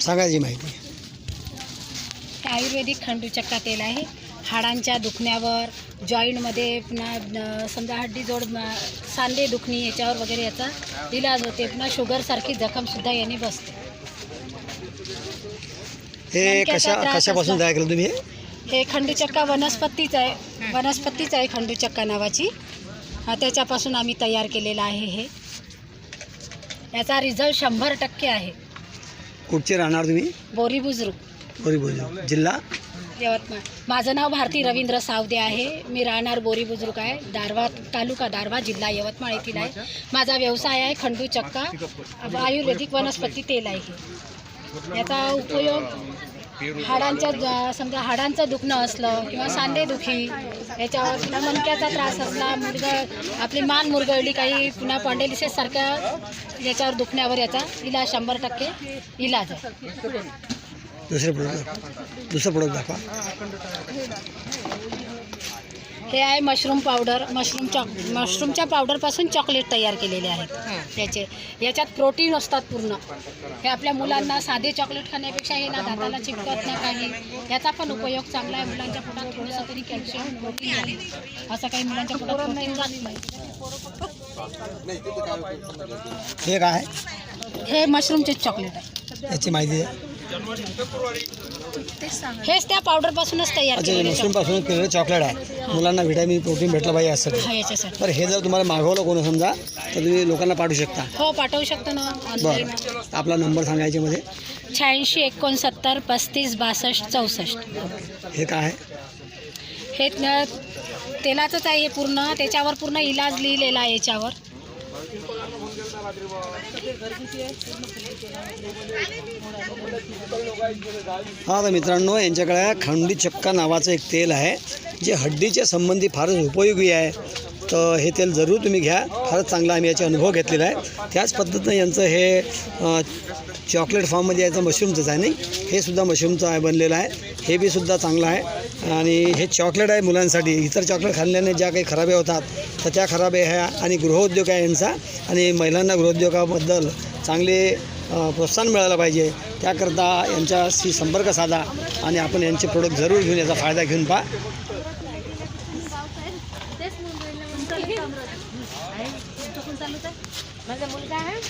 सांगायची माहिती. हे आयुर्वेदिक खंडूचक्का तेल आहे. हाडांच्या दुखण्यावर, जॉईंटमध्ये, पुन्हा समजा हड्डीजोड, सांधे दुखणी याच्यावर वगैरे याचा इलाज होते. पुन्हा शुगरसारखी जखमसुद्धा याने बसते. हे कशापासून तयार केलं तुम्ही? हे खंडूचक्का वनस्पतीच आहे खंडूचक्का नावाची. त्याच्यापासून आम्ही तयार केलेलं आहे. हे याचा रिझल्ट 100% आहे. कुठचे राहणार तुम्ही? बोरी बुजुर्ग, जिल्हा यवतमाळ. माझं नाव भारती रवींद्र सावदे आहे. मी राहणार बोरी बुजुर्ग आहे. दारव्हा तालुका दारव्हा, जिल्हा यवतमाळ येथील आहे. माझा व्यवसाय आहे खंडूचक्का आयुर्वेदिक वनस्पती तेल आहे. याचा उपयोग समजा हाडांचं दुखणं असलं किंवा सांधेदुखी याच्यावर, पुन्हा मणक्याचा त्रास असला, आपली मान मुरगळली, काही पुन्हा पॉन्डेलिसिस सारख्या याच्यावर दुखण्यावर याचा इलाज 100% इलाज आहे. दुसरं प्रोडक्ट दाखवा. हे आहे मशरूम पावडर. मशरूमच्या पावडरपासून चॉकलेट तयार केलेले आहेत. याच्यात प्रोटीन असतात पूर्ण. हे आपल्या मुलांना साधे चॉकलेट खाण्यापेक्षा हे ना दाताला चिपकत ना काही. याचा पण उपयोग चांगला आहे. मुलांच्या पोटात थोडंसं तरी कॅल्शियम प्रोटीन आहे. असं काही मुलांच्या पोटात प्रोटीन जात नाही. हे काय? हे मशरूमचे चॉकलेट आहे. याची माहिती आहे. हेच त्या पावडरपासूनच तयार केलेलं आहे. मशरूमपासून केलेलं चॉकलेट आहे. मुलांना व्हिटॅमिन प्रोटीन भेटलं पाहिजे असं. याच्यासाठी. तर हे जर तुम्हाला मागवलं कोण समजा तर तुम्ही लोकांना पाठवू शकता? हो, पाठवू शकतो ना. बरं, आपला नंबर सांगायचे मध्ये. 86 69 35 62 64. हे काय आहे? हे तेलाचंच आहे. हे पूर्ण त्याच्यावर पूर्ण इलाज लिहिलेला आहे याच्यावर. तर मित्रांनो, यांच्याकडे खंडूचक्का नावाचं एक तेल आहे जे हड्डीच्या संबंधी फारच उपयोगी आहे. तर हे तेल जरूर तुम्ही घ्या. फारच चांगला आम्ही याचा अनुभव घेतलेला आहे. त्याच पद्धतीनं यांचं हे चॉकलेट फॉर्ममध्ये याचं मशरूमचंच आहे नाही, हे सुद्धा मशरूमचं आहे बनलेलं आहे. हे बी सुद्धा चांगलं आहे. आणि हे चॉकलेट आहे मुलांसाठी. इतर चॉकलेट खाल्ल्याने ज्या काही खराबी होतात तर त्या खराबी ह्या, आणि गृहोद्योग आहे यांचा. आणि महिलांना गृहोद्योगाबद्दल चांगले प्रोत्साहन मिळालं पाहिजे. त्याकरता यांच्याशी संपर्क साधा आणि आपण यांचे प्रोडक्ट जरूर घेऊन याचा फायदा घेऊन पहा. माझा मुलगा आहे.